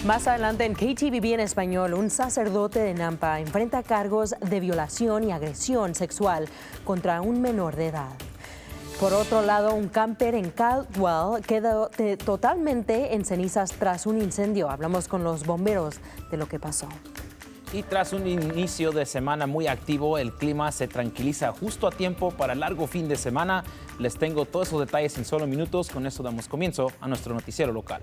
Más adelante en KTVB en español, un sacerdote de Nampa enfrenta cargos de violación y agresión sexual contra un menor de edad. Por otro lado, un camper en Caldwell quedó totalmente en cenizas tras un incendio. Hablamos con los bomberos de lo que pasó. Y tras un inicio de semana muy activo, el clima se tranquiliza justo a tiempo para el largo fin de semana. Les tengo todos esos detalles en solo minutos. Con eso damos comienzo a nuestro noticiero local.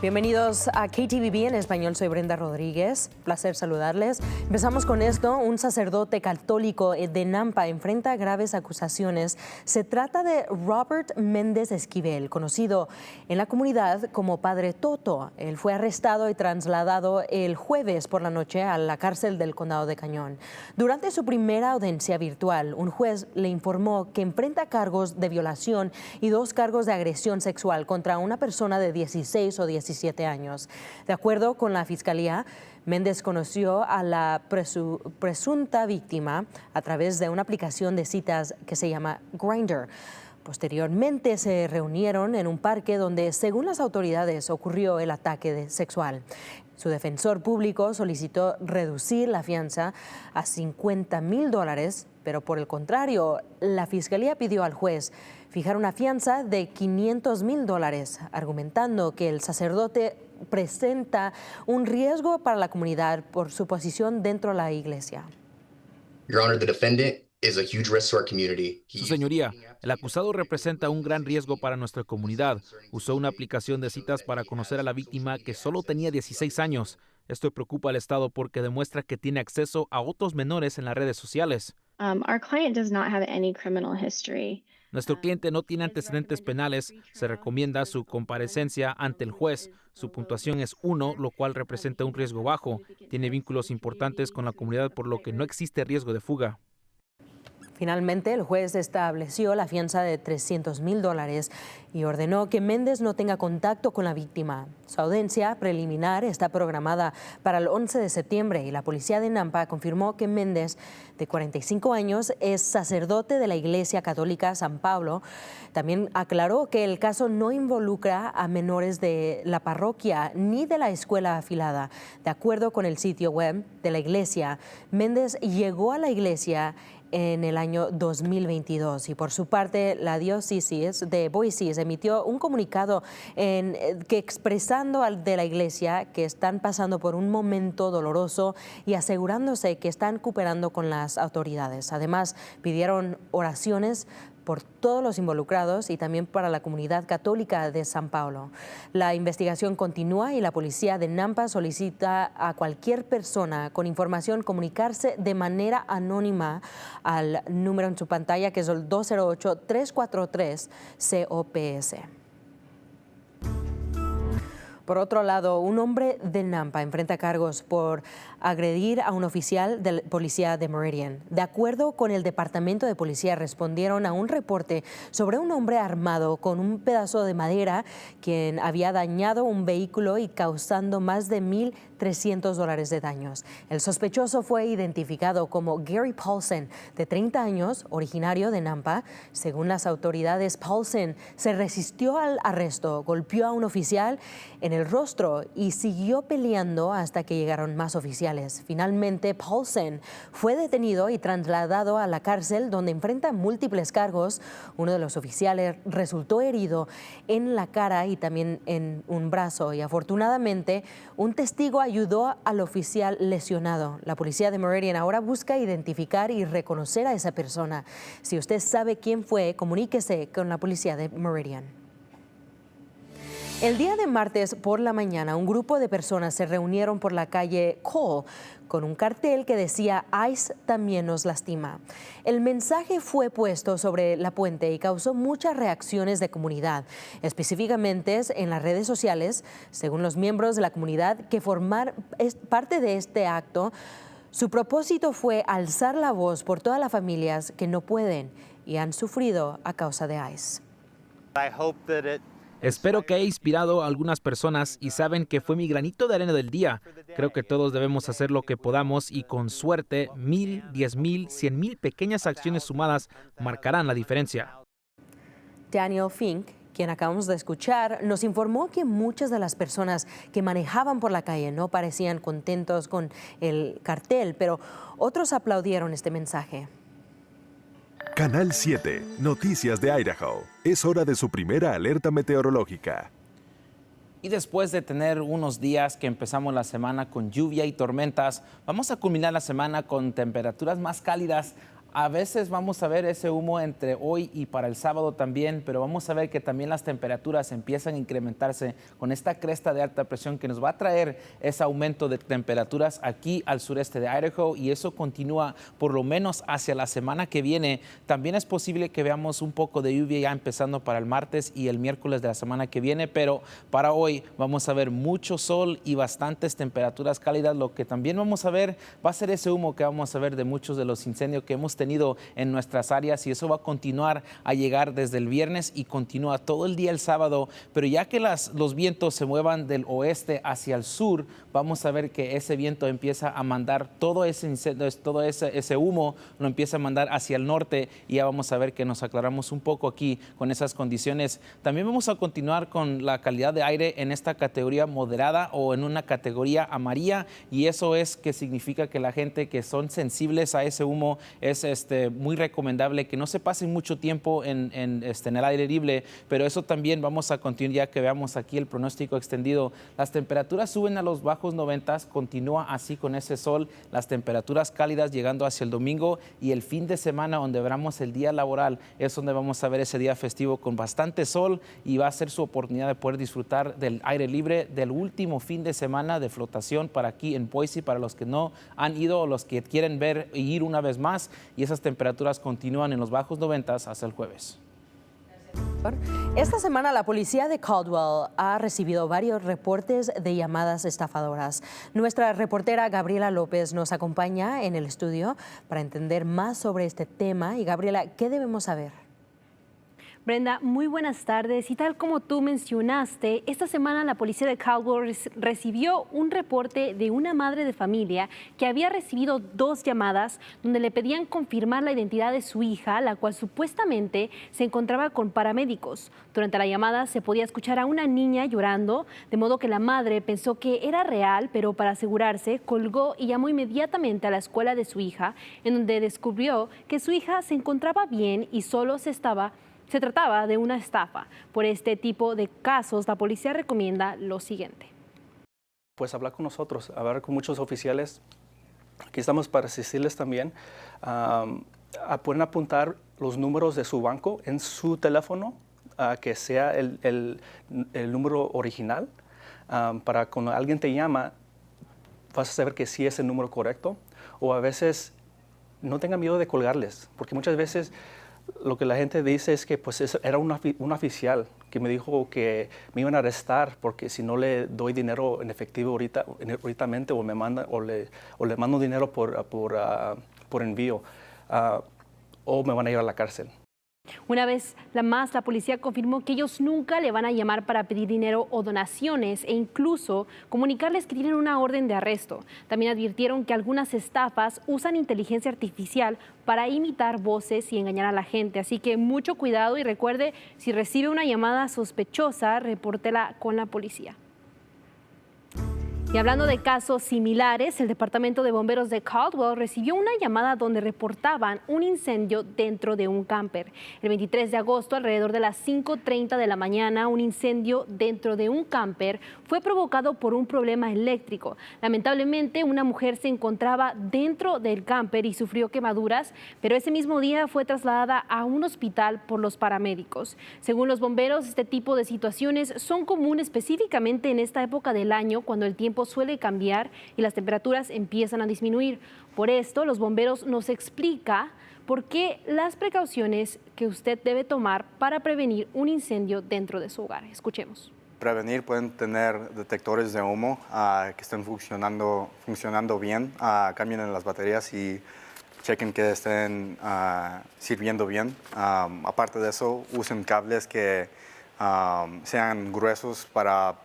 Bienvenidos a KTVB en español, soy Brenda Rodríguez, placer saludarles. Empezamos con esto, un sacerdote católico de Nampa enfrenta graves acusaciones. Se trata de Robert Méndez Esquivel, conocido en la comunidad como Padre Toto. Él fue arrestado y trasladado el jueves por la noche a la cárcel del Condado de Cañón. Durante su primera audiencia virtual, un juez le informó que enfrenta cargos de violación y 2 cargos de agresión sexual contra una persona de 16 o 17 años. De acuerdo con la Fiscalía, Méndez conoció a la presunta víctima a través de una aplicación de citas que se llama Grindr. Posteriormente se reunieron en un parque donde, según las autoridades, ocurrió el ataque sexual. Su defensor público solicitó reducir la fianza a $50,000, pero por el contrario, la Fiscalía pidió al juez fijar una fianza de $500,000, argumentando que el sacerdote presenta un riesgo para la comunidad por su posición dentro de la iglesia. Your Honor, the defendant is a huge risk to our community. Su señoría, el acusado representa un gran riesgo para nuestra comunidad. Usó una aplicación de citas para conocer a la víctima que solo tenía 16 años. Esto preocupa al Estado porque demuestra que tiene acceso a otros menores en las redes sociales. Our client does not have any criminal history. Nuestro cliente no tiene antecedentes penales. Se recomienda su comparecencia ante el juez. Su puntuación es 1, lo cual representa un riesgo bajo. Tiene vínculos importantes con la comunidad, por lo que no existe riesgo de fuga. Finalmente, el juez estableció la fianza de $300,000 y ordenó que Méndez no tenga contacto con la víctima. Su audiencia preliminar está programada para el 11 de septiembre y la policía de Nampa confirmó que Méndez, de 45 años, es sacerdote de la Iglesia Católica San Pablo. También aclaró que el caso no involucra a menores de la parroquia ni de la escuela afiliada. De acuerdo con el sitio web de la iglesia, Méndez llegó a la iglesia en el año 2022 y por su parte la diócesis de Boise emitió un comunicado expresando de la iglesia que están pasando por un momento doloroso y asegurándose que están cooperando con las autoridades. Además, pidieron oraciones por todos los involucrados y también para la comunidad católica de San Paulo. La investigación continúa y la policía de Nampa solicita a cualquier persona con información comunicarse de manera anónima al número en su pantalla, que es el 208-343-COPS. Por otro lado, un hombre de Nampa enfrenta cargos por agredir a un oficial de policía de Meridian. De acuerdo con el Departamento de Policía, respondieron a un reporte sobre un hombre armado con un pedazo de madera quien había dañado un vehículo y causando más de $1,300 de daños. El sospechoso fue identificado como Gary Paulsen, de 30 años, originario de Nampa. Según las autoridades, Paulsen se resistió al arresto, golpeó a un oficial en el rostro y siguió peleando hasta que llegaron más oficiales. Finalmente, Paulsen fue detenido y trasladado a la cárcel, donde enfrenta múltiples cargos. Uno de los oficiales resultó herido en la cara y también en un brazo, y afortunadamente un testigo ayudó al oficial lesionado. La policía de Meridian ahora busca identificar y reconocer a esa persona. Si usted sabe quién fue, comuníquese con la policía de Meridian. El día de martes por la mañana, un grupo de personas se reunieron por la calle Cole con un cartel que decía "ICE también nos lastima". El mensaje fue puesto sobre la puente y causó muchas reacciones de comunidad, específicamente en las redes sociales. Según los miembros de la comunidad que formar parte de este acto, su propósito fue alzar la voz por todas las familias que no pueden y han sufrido a causa de ICE. Espero que haya inspirado a algunas personas y saben que fue mi granito de arena del día. Creo que todos debemos hacer lo que podamos y con suerte 1,000, 10,000, 100,000 pequeñas acciones sumadas marcarán la diferencia. Daniel Fink, quien acabamos de escuchar, nos informó que muchas de las personas que manejaban por la calle no parecían contentos con el cartel, pero otros aplaudieron este mensaje. Canal 7, Noticias de Idaho. Es hora de su primera alerta meteorológica. Y después de tener unos días que empezamos la semana con lluvia y tormentas, vamos a culminar la semana con temperaturas más cálidas. A veces vamos a ver ese humo entre hoy y para el sábado también, pero vamos a ver que también las temperaturas empiezan a incrementarse con esta cresta de alta presión que nos va a traer ese aumento de temperaturas aquí al sureste de Idaho, y eso continúa por lo menos hacia la semana que viene. También es posible que veamos un poco de lluvia ya empezando para el martes y el miércoles de la semana que viene, pero para hoy vamos a ver mucho sol y bastantes temperaturas cálidas. Lo que también vamos a ver va a ser ese humo que vamos a ver de muchos de los incendios que hemos tenido en nuestras áreas, y eso va a continuar a llegar desde el viernes y continúa todo el día el sábado. Pero ya que los vientos se muevan del oeste hacia el sur, vamos a ver que ese viento empieza a mandar todo ese incendio, todo ese humo lo empieza a mandar hacia el norte, y ya vamos a ver que nos aclaramos un poco aquí con esas condiciones. También vamos a continuar con la calidad de aire en esta categoría moderada o en una categoría amarilla, y eso es que significa que la gente que son sensibles a ese humo es muy recomendable que no se pasen mucho tiempo en el aire libre, pero eso también vamos a continuar ya que veamos aquí el pronóstico extendido. Las temperaturas suben a los bajos 90, continúa así con ese sol, las temperaturas cálidas llegando hacia el domingo, y el fin de semana donde veremos el día laboral es donde vamos a ver ese día festivo con bastante sol, y va a ser su oportunidad de poder disfrutar del aire libre del último fin de semana de flotación para aquí en Boise, para los que no han ido o los que quieren ver y ir una vez más, y esas temperaturas continúan en los bajos 90 hasta el jueves. Esta semana la policía de Caldwell ha recibido varios reportes de llamadas estafadoras. Nuestra reportera Gabriela López nos acompaña en el estudio para entender más sobre este tema. Y Gabriela, ¿qué debemos saber? Brenda, muy buenas tardes. Y tal como tú mencionaste, esta semana la policía de Caldwell recibió un reporte de una madre de familia que había recibido 2 llamadas donde le pedían confirmar la identidad de su hija, la cual supuestamente se encontraba con paramédicos. Durante la llamada se podía escuchar a una niña llorando, de modo que la madre pensó que era real, pero para asegurarse colgó y llamó inmediatamente a la escuela de su hija, en donde descubrió que su hija se encontraba bien y solo se trataba de una estafa. Por este tipo de casos, la policía recomienda lo siguiente. Pues hablar con nosotros, hablar con muchos oficiales. Aquí estamos para asistirles también. Pueden apuntar los números de su banco en su teléfono, que sea el número original, para cuando alguien te llama, vas a saber que sí es el número correcto. O a veces no tengan miedo de colgarles, porque muchas veces lo que la gente dice es que pues era un oficial que me dijo que me iban a arrestar porque si no le doy dinero en efectivo ahorita o le mando dinero por envío, o me van a ir a la cárcel. Una vez la policía confirmó que ellos nunca le van a llamar para pedir dinero o donaciones, e incluso comunicarles que tienen una orden de arresto. También advirtieron que algunas estafas usan inteligencia artificial para imitar voces y engañar a la gente. Así que mucho cuidado, y recuerde, si recibe una llamada sospechosa, repórtela con la policía. Y hablando de casos similares, el Departamento de Bomberos de Caldwell recibió una llamada donde reportaban un incendio dentro de un camper. El 23 de agosto, alrededor de las 5:30 de la mañana, un incendio dentro de un camper fue provocado por un problema eléctrico. Lamentablemente, una mujer se encontraba dentro del camper y sufrió quemaduras, pero ese mismo día fue trasladada a un hospital por los paramédicos. Según los bomberos, este tipo de situaciones son comunes específicamente en esta época del año, cuando el tiempo suele cambiar y las temperaturas empiezan a disminuir. Por esto, los bomberos nos explica por qué las precauciones que usted debe tomar para prevenir un incendio dentro de su hogar. Escuchemos. Prevenir, pueden tener detectores de humo que estén funcionando bien, cambien las baterías y chequen que estén sirviendo bien. Aparte de eso, usen cables que sean gruesos para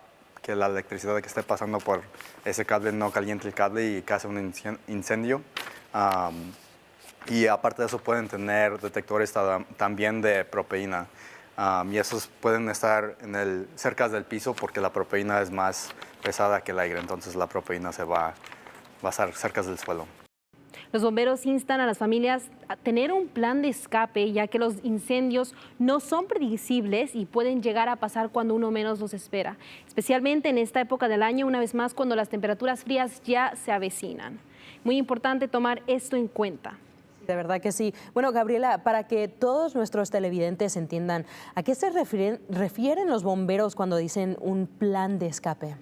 que la electricidad que esté pasando por ese cable no caliente el cable y cause un incendio. Y aparte de eso pueden tener detectores también de proteína. y esos pueden estar cerca del piso porque la proteína es más pesada que el aire, entonces la proteína va a estar cerca del suelo. Los bomberos instan a las familias a tener un plan de escape, ya que los incendios no son predecibles y pueden llegar a pasar cuando uno menos los espera, especialmente en esta época del año, una vez más cuando las temperaturas frías ya se avecinan. Muy importante tomar esto en cuenta. De verdad que sí. Bueno, Gabriela, para que todos nuestros televidentes entiendan, ¿a qué se refieren los bomberos cuando dicen un plan de escape?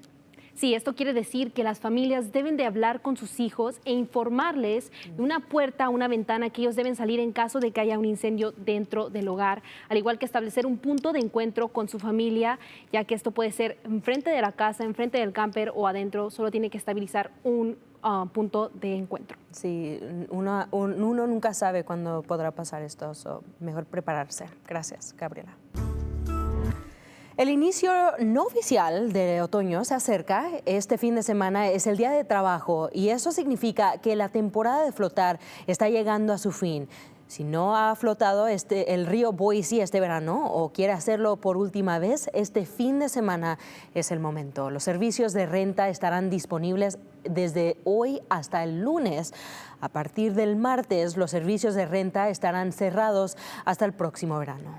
Sí, esto quiere decir que las familias deben de hablar con sus hijos e informarles de una puerta o una ventana que ellos deben salir en caso de que haya un incendio dentro del hogar, al igual que establecer un punto de encuentro con su familia, ya que esto puede ser enfrente de la casa, enfrente del camper o adentro, solo tiene que estabilizar un punto de encuentro. Sí, uno nunca sabe cuándo podrá pasar esto, mejor prepararse. Gracias, Gabriela. El inicio no oficial de otoño se acerca. Este fin de semana es el día de trabajo y eso significa que la temporada de flotar está llegando a su fin. Si no ha flotado el río Boise este verano o quiere hacerlo por última vez, este fin de semana es el momento. Los servicios de renta estarán disponibles desde hoy hasta el lunes. A partir del martes, los servicios de renta estarán cerrados hasta el próximo verano.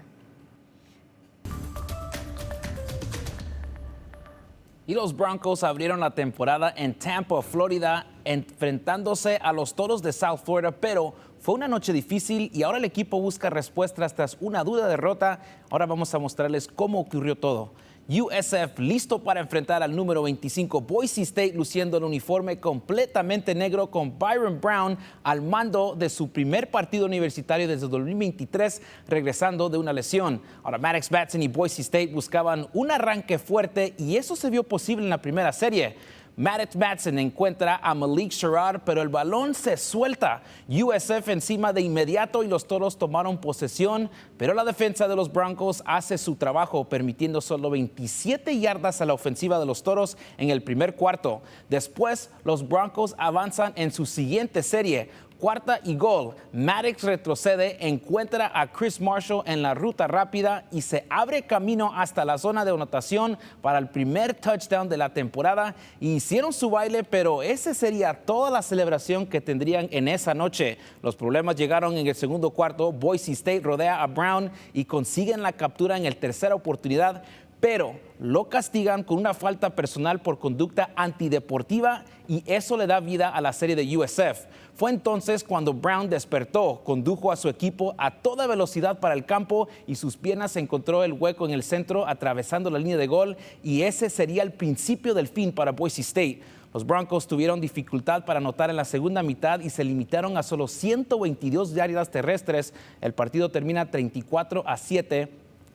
Y los Broncos abrieron la temporada en Tampa, Florida, enfrentándose a los Toros de South Florida, pero fue una noche difícil y ahora el equipo busca respuestas tras una dura derrota. Ahora vamos a mostrarles cómo ocurrió todo. USF listo para enfrentar al número 25 Boise State, luciendo el uniforme completamente negro con Byron Brown al mando de su primer partido universitario desde 2023, regresando de una lesión. Ahora Maddox Batson y Boise State buscaban un arranque fuerte y eso se vio posible en la primera serie. Maddox Batson encuentra a Malik Sherrod, pero el balón se suelta. USF encima de inmediato y los Toros tomaron posesión, pero la defensa de los Broncos hace su trabajo, permitiendo solo 27 yardas a la ofensiva de los Toros en el primer cuarto. Después, los Broncos avanzan en su siguiente serie. Cuarta y gol. Maddox retrocede, encuentra a Chris Marshall en la ruta rápida y se abre camino hasta la zona de anotación para el primer touchdown de la temporada. Hicieron su baile, pero ese sería toda la celebración que tendrían en esa noche. Los problemas llegaron en el segundo cuarto. Boise State rodea a Brown y consiguen la captura en la tercera oportunidad, pero lo castigan con una falta personal por conducta antideportiva y eso le da vida a la serie de USF. Fue entonces cuando Brown despertó, condujo a su equipo a toda velocidad para el campo y sus piernas encontró el hueco en el centro, atravesando la línea de gol, y ese sería el principio del fin para Boise State. Los Broncos tuvieron dificultad para anotar en la segunda mitad y se limitaron a solo 122 yardas terrestres. El partido termina 34-7.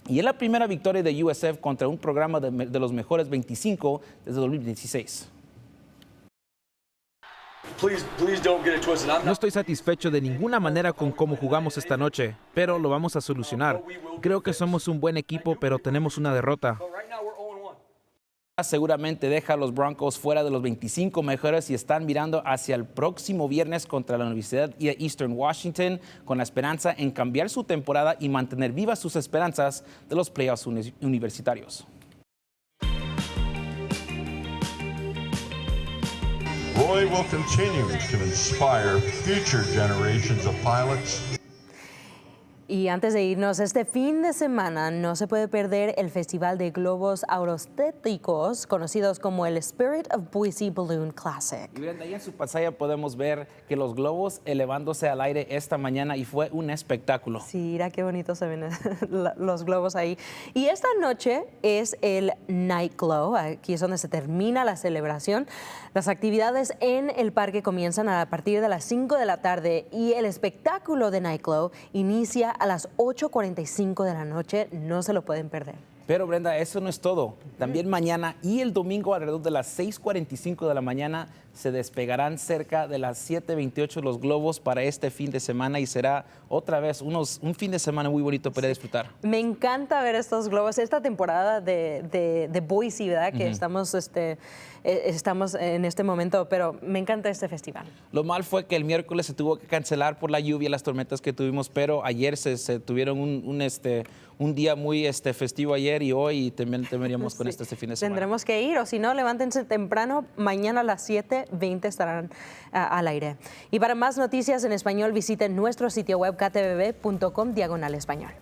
Y es la primera victoria de USF contra un programa de los mejores 25 desde 2016. No estoy satisfecho de ninguna manera con cómo jugamos esta noche, pero lo vamos a solucionar. Creo que somos un buen equipo, pero tenemos una derrota. Seguramente deja a los Broncos fuera de los 25 mejores y están mirando hacia el próximo viernes contra la Universidad de Eastern Washington con la esperanza en cambiar su temporada y mantener vivas sus esperanzas de los playoffs universitarios. Roy will continue to inspire future generations of pilots. Y antes de irnos, este fin de semana no se puede perder el Festival de Globos Aerostáticos, conocidos como el Spirit of Boise Balloon Classic. Y ahí en su pantalla podemos ver que los globos elevándose al aire esta mañana y fue un espectáculo. Sí, mira qué bonito se ven los globos ahí. Y esta noche es el Night Glow, aquí es donde se termina la celebración. Las actividades en el parque comienzan a partir de las 5 de la tarde y el espectáculo de Night Glow inicia a las 8:45 de la noche, no se lo pueden perder. Pero Brenda, eso no es todo. También mañana y el domingo alrededor de las 6:45 de la mañana se despegarán cerca de las 7:28 los globos para este fin de semana y será otra vez un fin de semana muy bonito para disfrutar. Me encanta ver estos globos, esta temporada de Boise, ¿verdad? Que estamos en este momento, pero me encanta este festival. Lo mal fue que el miércoles se tuvo que cancelar por la lluvia y las tormentas que tuvimos, pero ayer se tuvieron un día muy festivo ayer y hoy, y también terminaríamos con este fin de semana. Tendremos que ir, o si no, levántense temprano, mañana a las 7:20 estarán al aire. Y para más noticias en español, visiten nuestro sitio web ktvb.com/español.